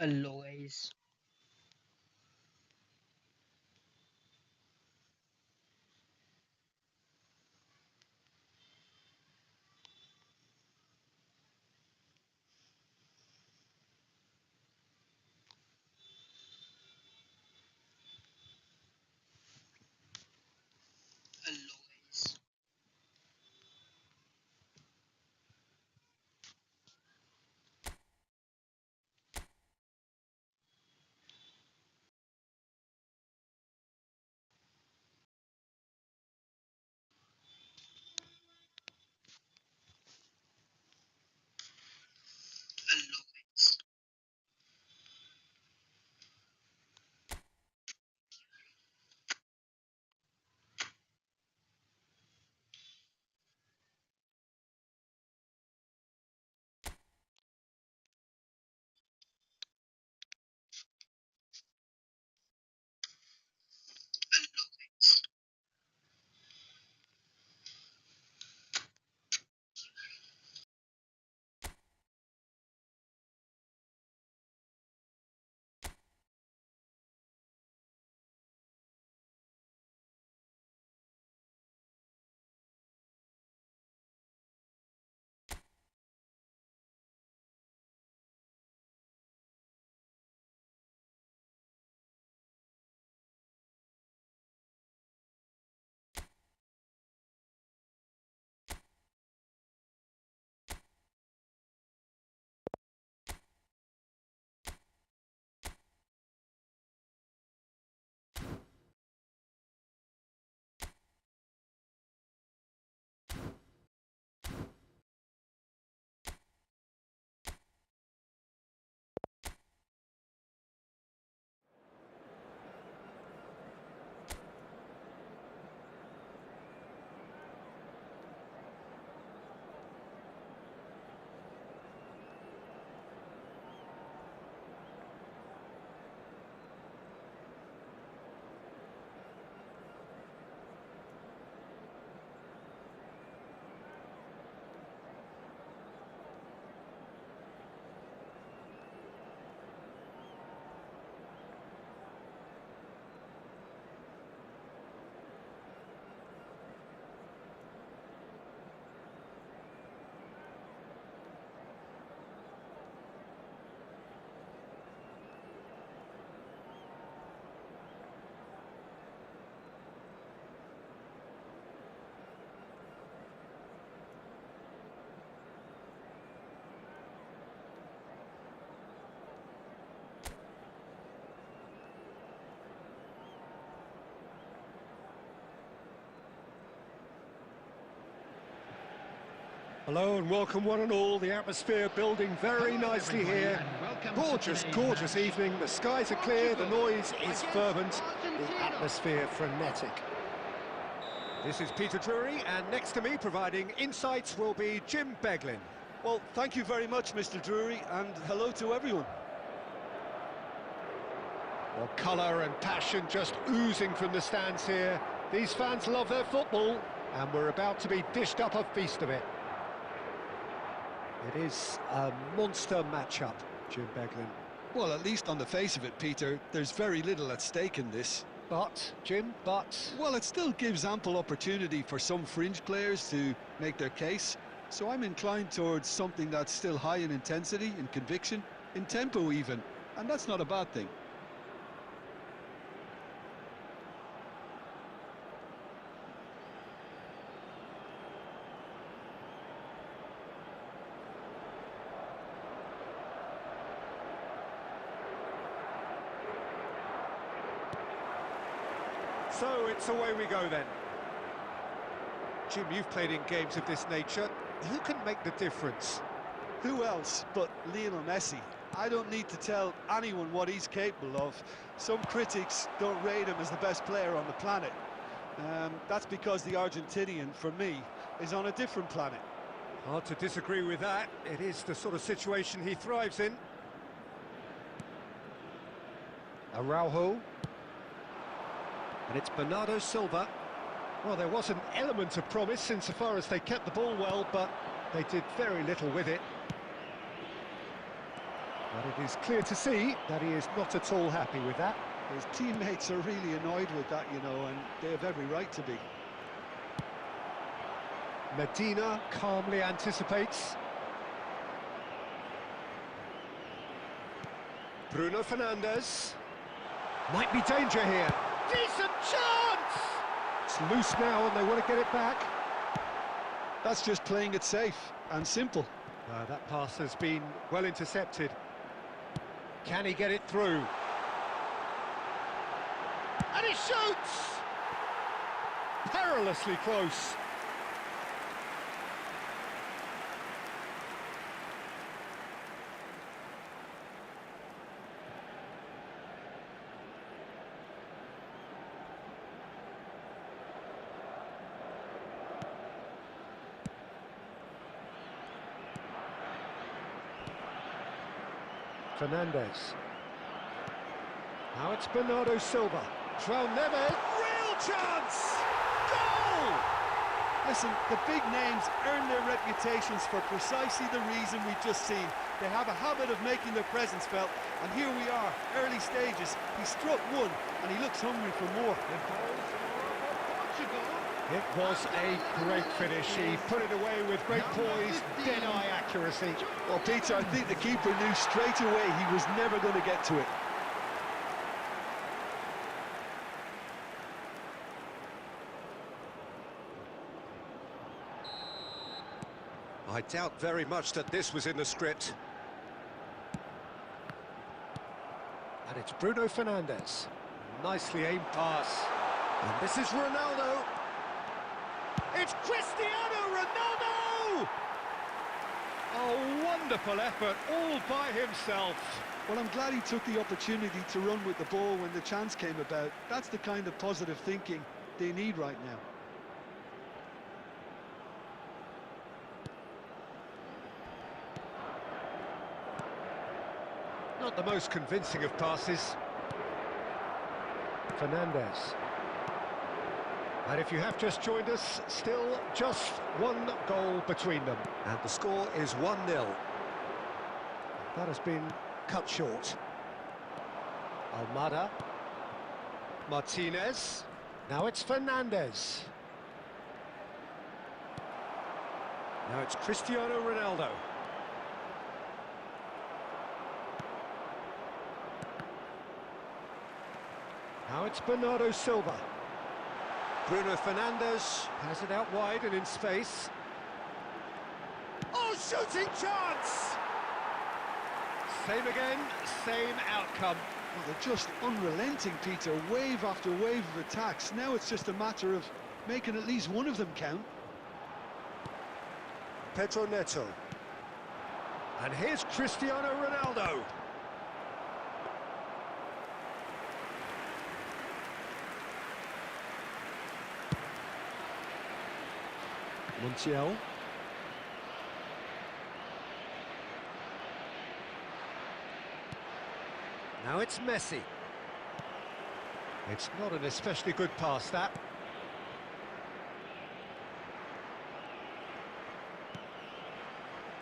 Hello guys. Hello guys. Hello guys. Hello guys. Hello and welcome one and all. The atmosphere building very nicely here. Gorgeous, gorgeous evening. The skies are clear, the noise is fervent, the atmosphere frenetic. This is Peter Drury, and next to me providing insights will be Jim Beglin. Well, thank you very much, Mr. Drury, and hello to everyone. Well, colour and passion just oozing from the stands here. These fans love their football, and we're about to be dished up a feast of it. It is a monster matchup, Jim Beglin. Well, at least on the face of it, Peter, there's very little at stake in this. But, Jim, Well, it still gives ample opportunity for some fringe players to make their case. So I'm inclined towards something that's still high in intensity, in conviction, in tempo even. And that's not a bad thing. So it's away we go then. Jim, you've played in games of this nature. Who can make the difference? Who else but Lionel Messi? I don't need to tell anyone what he's capable of. Some critics don't rate him as the best player on the planet. That's because the Argentinian, for me, is on a different planet. Hard to disagree with that. It is the sort of situation he thrives in. Araujo. And it's Bernardo Silva. Well, there was an element of promise insofar as they kept the ball well, but they did very little with it. But it is clear to see that he is not at all happy with that. His teammates are really annoyed with that, you know, and they have every right to be. Medina calmly anticipates. Bruno Fernandes. Might be danger here. Decent chance! It's loose now and they want to get it back. That's just playing it safe and simple. That pass has been well intercepted. Can he get it through? And he shoots! Perilously close. Fernandes. Now it's Bernardo Silva. João Neves. Real chance! Goal! Listen, the big names earn their reputations for precisely the reason we've just seen. They have a habit of making their presence felt, and here we are, early stages. He struck one, and he looks hungry for more. It was a great finish. He put it away with great poise, dead-eye accuracy. Well, Peter, I think the keeper knew straight away he was never going to get to it. I doubt very much that this was in the script. And it's Bruno Fernandes. Nicely aimed pass. And this is Ronaldo. It's Cristiano Ronaldo! A wonderful effort, all by himself. Well, I'm glad he took the opportunity to run with the ball when the chance came about. That's the kind of positive thinking they need right now. Not the most convincing of passes. Fernandes. And if you have just joined us, still just one goal between them. And the score is 1-0. That has been cut short. Almada. Martinez. Now it's Fernandes. Now it's Cristiano Ronaldo. Now it's Bernardo Silva. Bruno Fernandes has it out wide and in space. Oh, shooting chance! Same again, same outcome. Well, they're just unrelenting, Peter. Wave after wave of attacks. Now it's just a matter of making at least one of them count. Pedro Neto. And here's Cristiano Ronaldo. Montiel. Now it's Messi. It's not an especially good pass, that.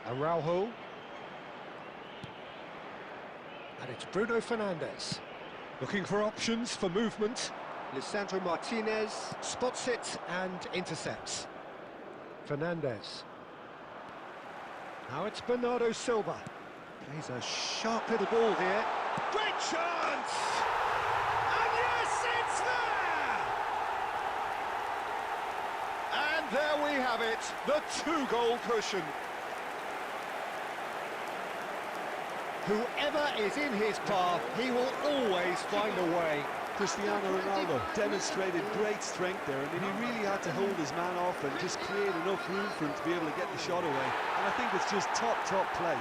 Araujo. And it's Bruno Fernandes. Looking for options for movement. Lisandro Martinez spots it and intercepts. Fernandes. Now it's Bernardo Silva. Plays a sharp little ball here. Great chance! And yes, it's there! And there we have it, the two-goal cushion. Whoever is in his path, he will always find a way. Cristiano Ronaldo demonstrated great strength there. I mean, he really had to hold his man off and just create enough room for him to be able to get the shot away. And I think it's just top play.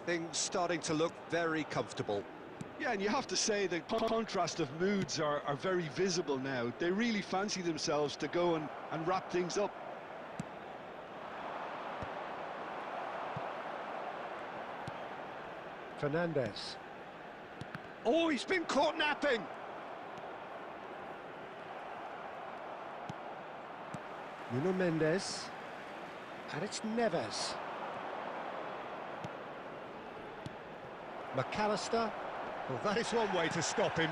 Things starting to look very comfortable. Yeah, and you have to say the contrast of moods are very visible now. They really fancy themselves to go and wrap things up. Fernandes. Oh, he's been caught napping. Nuno Mendes. And it's Neves. McAllister. Well, that is one way to stop him.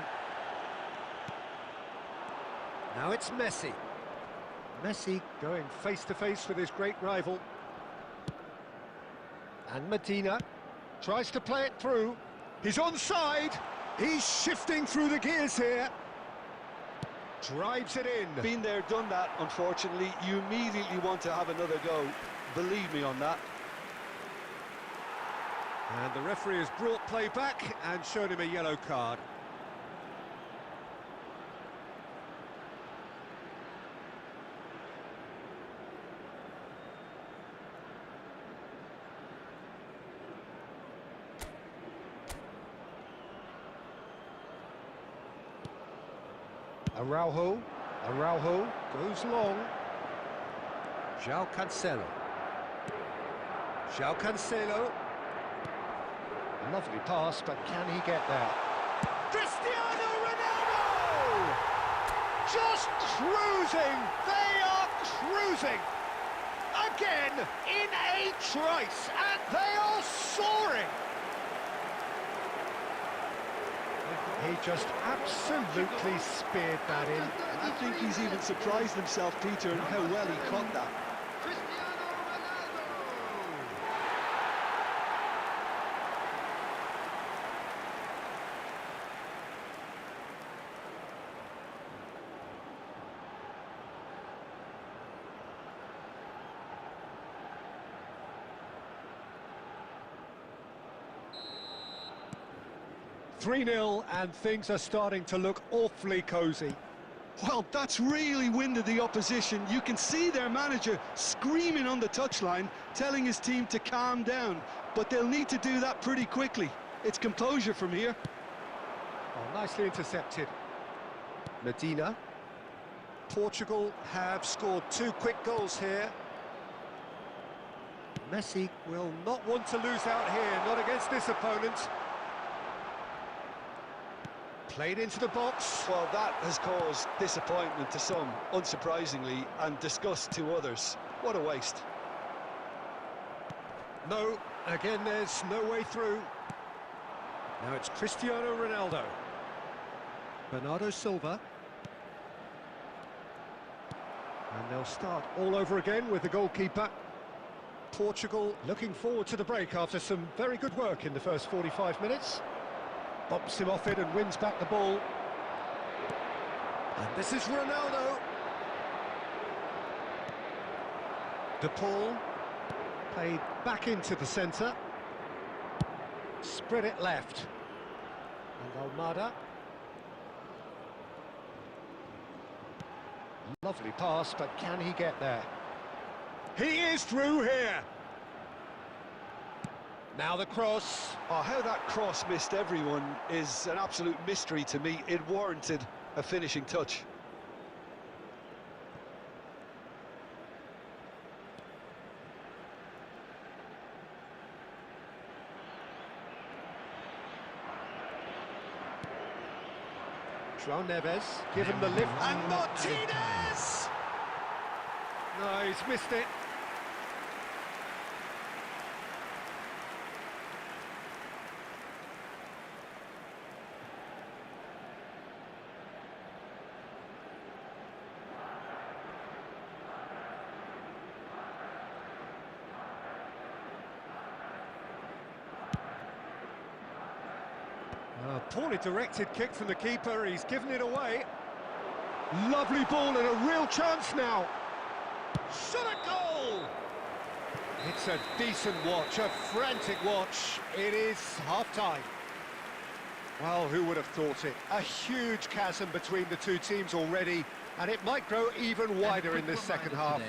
Now it's Messi. Messi going face-to-face with his great rival. And Medina tries to play it through. He's onside. He's shifting through the gears here. Drives it in. Been there, done that, unfortunately. You immediately want to have another go. Believe me on that. And the referee has brought play back and shown him a yellow card. Araujo goes long. João Cancelo. Lovely pass, but can he get there? Cristiano Ronaldo! Just cruising! They are cruising! Again, in a trice, and they are soaring! He just absolutely speared that in. I think he's even surprised himself, Peter, in how well he caught that. Cristiano Ronaldo. 3-0, and things are starting to look awfully cosy. Well, that's really winded the opposition. You can see their manager screaming on the touchline, telling his team to calm down. But they'll need to do that pretty quickly. It's composure from here. Oh, nicely intercepted. Medina. Portugal have scored 2 quick goals here. Messi will not want to lose out here, not against this opponent. Played into the box. Well, that has caused disappointment to some, unsurprisingly, and disgust to others. What a waste. No, again there's no way through. Now it's Cristiano Ronaldo. Bernardo Silva. And they'll start all over again with the goalkeeper. Portugal looking forward to the break after some very good work in the first 45 minutes. Bumps him off it and wins back the ball. And this is Ronaldo. De Paul played back into the centre. Spread it left. And Almada. Lovely pass, but can he get there? He is through here. Now the cross. Oh, how that cross missed everyone is an absolute mystery to me. It warranted a finishing touch. João Neves, give him the lift. And Martinez! No, he's missed it. Poorly directed kick from the keeper, he's given it away. Lovely ball and a real chance now. Shot a goal! It's a decent watch, a frantic watch. It is half-time. Well, who would have thought it? A huge chasm between the two teams already, and it might grow even wider in this second half.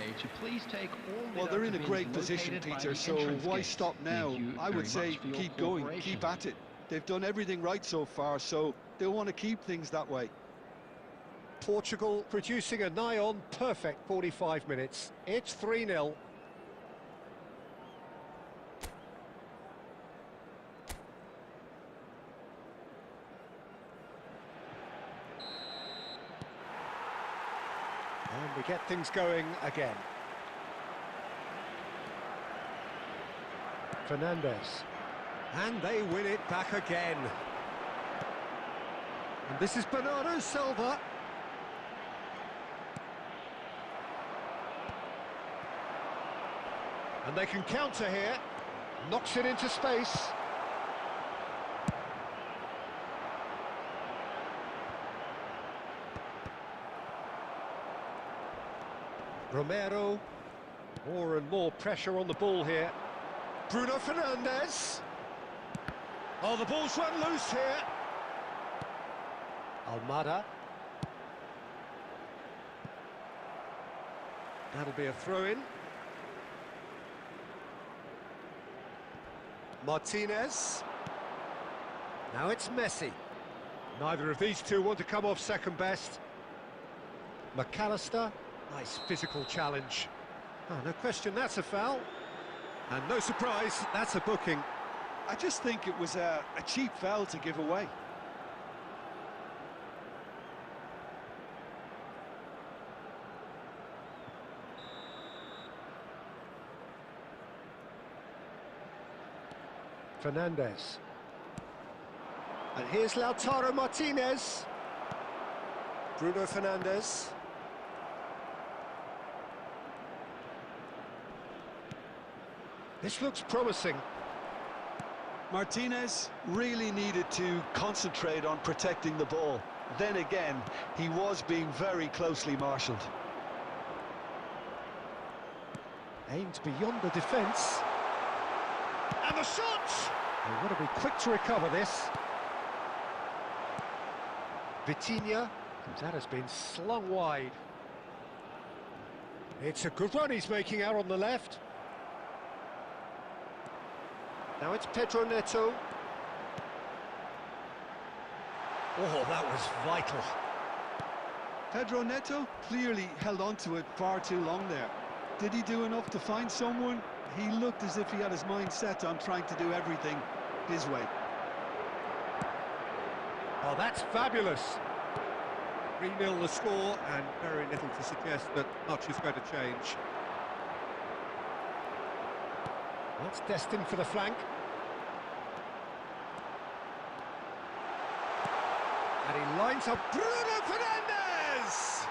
Well, they're in a great position, Peter, so why stop now? I would say keep going, keep at it. They've done everything right so far, so they'll want to keep things that way. Portugal producing a nigh-on perfect 45 minutes. It's 3-0. get things going again. Fernandez. And they win it back again. And this is Bernardo Silva. And they can counter here. Knocks it into space. Romero. More and more pressure on the ball here. Bruno Fernandes. Oh, the ball's run loose here. Almada. That'll be a throw-in. Martinez. Now it's Messi. Neither of these two want to come off second best. McAllister. Nice physical challenge. Oh, no question, that's a foul. And no surprise, that's a booking. I just think it was a cheap foul to give away. Fernandez. And here's Lautaro Martinez. Bruno Fernandes. This looks promising. Martinez really needed to concentrate on protecting the ball. Then again, he was being very closely marshalled. Aimed beyond the defence. And the shot! They want to be quick to recover this. Vitinha, and that has been slung wide. It's a good run he's making out on the left. Now it's Pedro Neto. Oh, that was vital. Pedro Neto clearly held on to it far too long there. Did he do enough to find someone? He looked as if he had his mind set on trying to do everything his way. Oh, that's fabulous. 3-0 the score, and very little to suggest that much is going to change. That's destined for the flank. And he lines up Bruno Fernandes!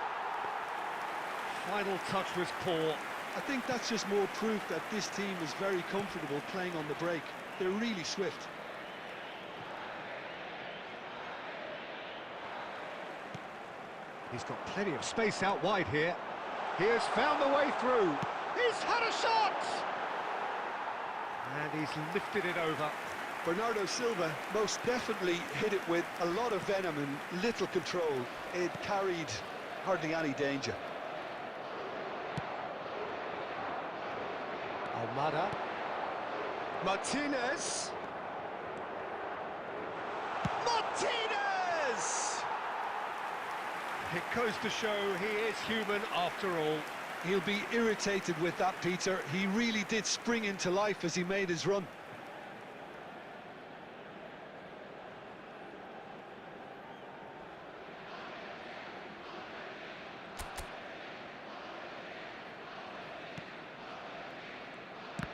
Final touch was poor. I think that's just more proof that this team is very comfortable playing on the break. They're really swift. He's got plenty of space out wide here. He has found the way through. He's had a shot! And he's lifted it over. Bernardo Silva most definitely hit it with a lot of venom and little control. It carried hardly any danger. Almada. Martinez. Martinez! It goes to show he is human after all. He'll be irritated with that, Peter. He really did spring into life as he made his run.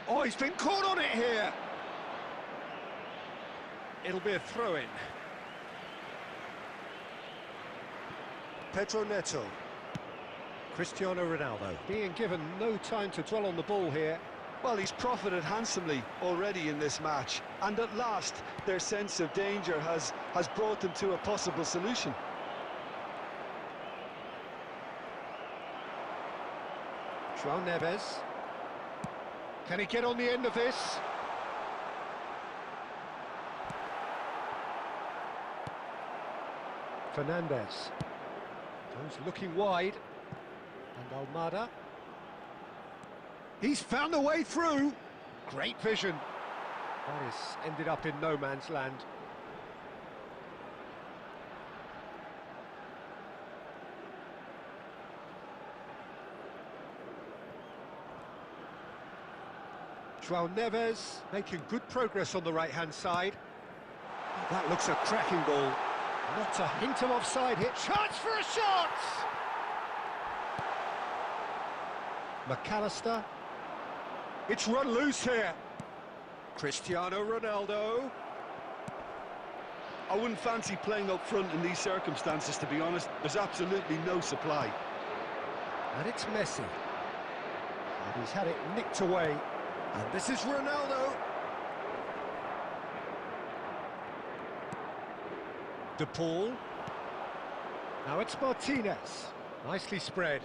Oh, he's been caught on it here. It'll be a throw-in. Pedro Neto. Cristiano Ronaldo being given no time to dwell on the ball here. Well, he's profited handsomely already in this match, and at last their sense of danger has brought them to a possible solution. João Neves. Can he get on the end of this? Fernandez. Goes looking wide. And Almada. He's found a way through. Great vision. That has ended up in no man's land. João Neves making good progress on the right-hand side. Oh, that looks a cracking ball. Not a hint of offside here. Chance for a shot! McAllister. It's run loose here. Cristiano Ronaldo. I wouldn't fancy playing up front in these circumstances, to be honest. There's absolutely no supply. And it's Messi. And he's had it nicked away. And this is Ronaldo. De Paul. Now it's Martinez. Nicely spread.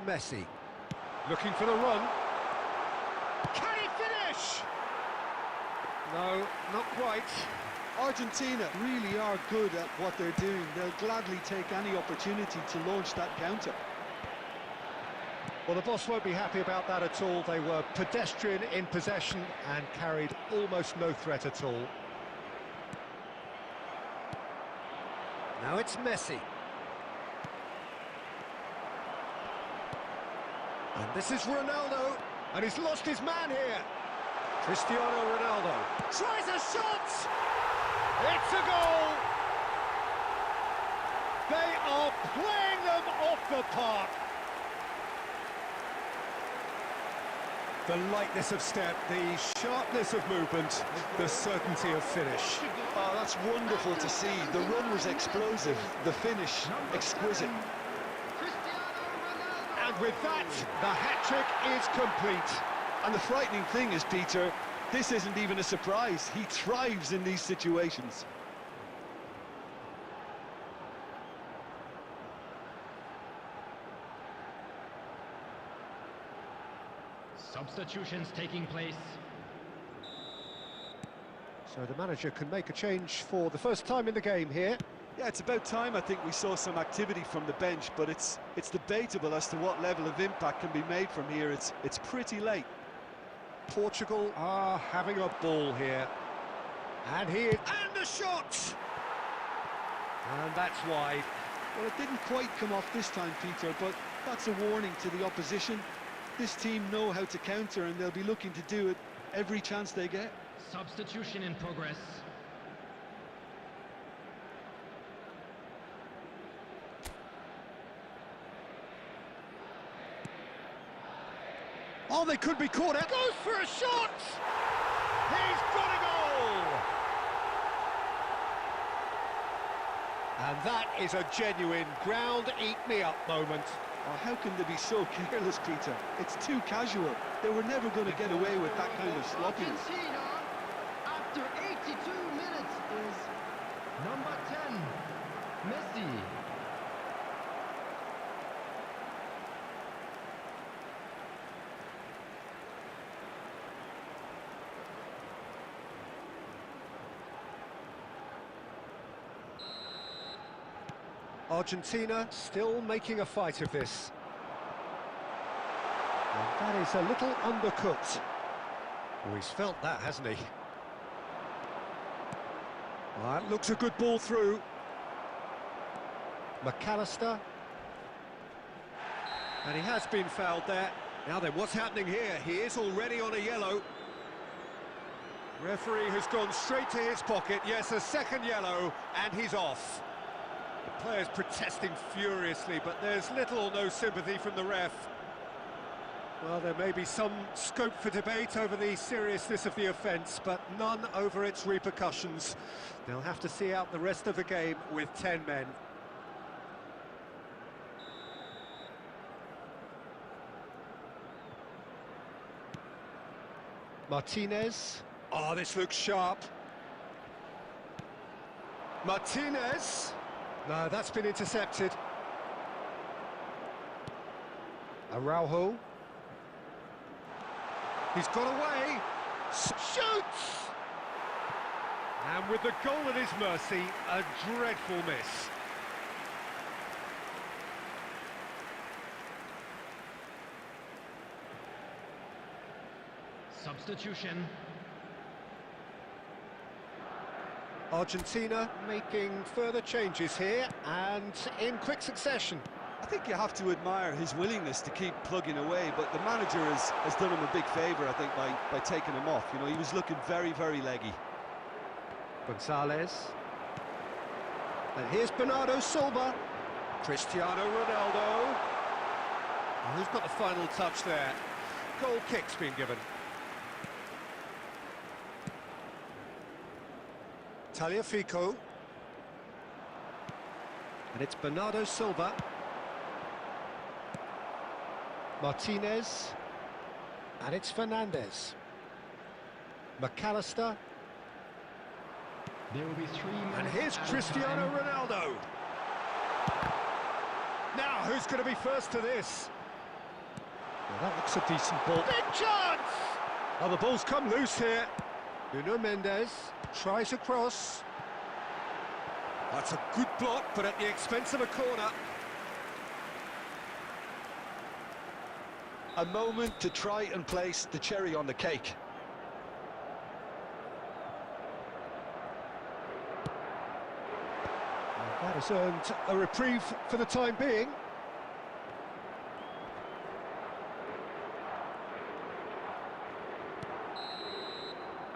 Messi. Looking for the run. Can he finish? No, not quite. Argentina really are good at what they're doing. They'll gladly take any opportunity to launch that counter. Well, the boss won't be happy about that at all. They were pedestrian in possession and carried almost no threat at all. Now it's Messi. And this is Ronaldo. And he's lost his man here. Cristiano Ronaldo tries a shot! It's a goal! They are playing them off the park. The lightness of step, the sharpness of movement, the certainty of finish. Oh, that's wonderful to see. The run was explosive, the finish exquisite. And with that, the hat-trick is complete. And the frightening thing is, Peter, this isn't even a surprise. He thrives in these situations. Substitutions taking place. So the manager can make a change for the first time in the game here. Yeah, it's about time I think we saw some activity from the bench, but it's debatable as to what level of impact can be made from here. It's pretty late. Portugal are having a ball here. And here, and the shot! And that's wide. Well, it didn't quite come off this time, Peter, but that's a warning to the opposition. This team know how to counter, and they'll be looking to do it every chance they get. Substitution in progress. Oh, they could be caught out. Goes for a shot! He's got a goal! And that is a genuine ground-eat-me-up moment. Oh, how can they be so careless, Peter? It's too casual. They were never going to get away with that kind of sloppiness. Argentina, after 82 minutes, is Number 10, Messi. Argentina still making a fight of this. And that is a little undercooked. Oh, he's felt that, hasn't he? Well, that looks a good ball through. McAllister. And he has been fouled there. Now then, what's happening here? He is already on a yellow. Referee has gone straight to his pocket. Yes, a second yellow, and he's off. The players protesting furiously, but there's little or no sympathy from the ref. Well, there may be some scope for debate over the seriousness of the offence, but none over its repercussions. They'll have to see out the rest of the game with 10 men. Martinez. Oh, this looks sharp. Martinez. No, that's been intercepted. Araujo. He's got away. Shoots! And with the goal at his mercy, a dreadful miss. Substitution. Argentina making further changes here, and in quick succession. I think you have to admire his willingness to keep plugging away, but the manager has done him a big favour, I think, by taking him off. You know, he was looking very, very leggy. Gonzalez. And here's Bernardo Silva. Cristiano Ronaldo. Who's got the final touch there? Goal kick's been given. Tagliafico. And it's Bernardo Silva. Martinez. And it's Fernandez. McAllister. There will be 3 minutes. And here's added Cristiano time. Ronaldo. Now, who's going to be first to this? Well, that looks a decent ball. Big chance! Oh, the ball's come loose here. Nuno Mendes tries a cross. That's a good block, but at the expense of a corner. A moment to try and place the cherry on the cake. That has earned a reprieve for the time being.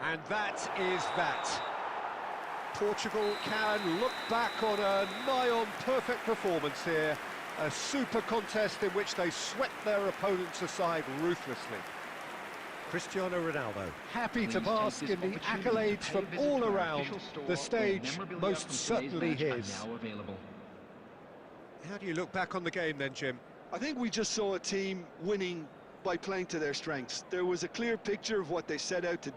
And that is that. Portugal can look back on a nigh-on perfect performance here. A super contest in which they swept their opponents aside ruthlessly. Cristiano Ronaldo, happy to bask in the accolades from all around. The stage most certainly his. How do you look back on the game then, Jim? I think we just saw a team winning by playing to their strengths. There was a clear picture of what they set out to do.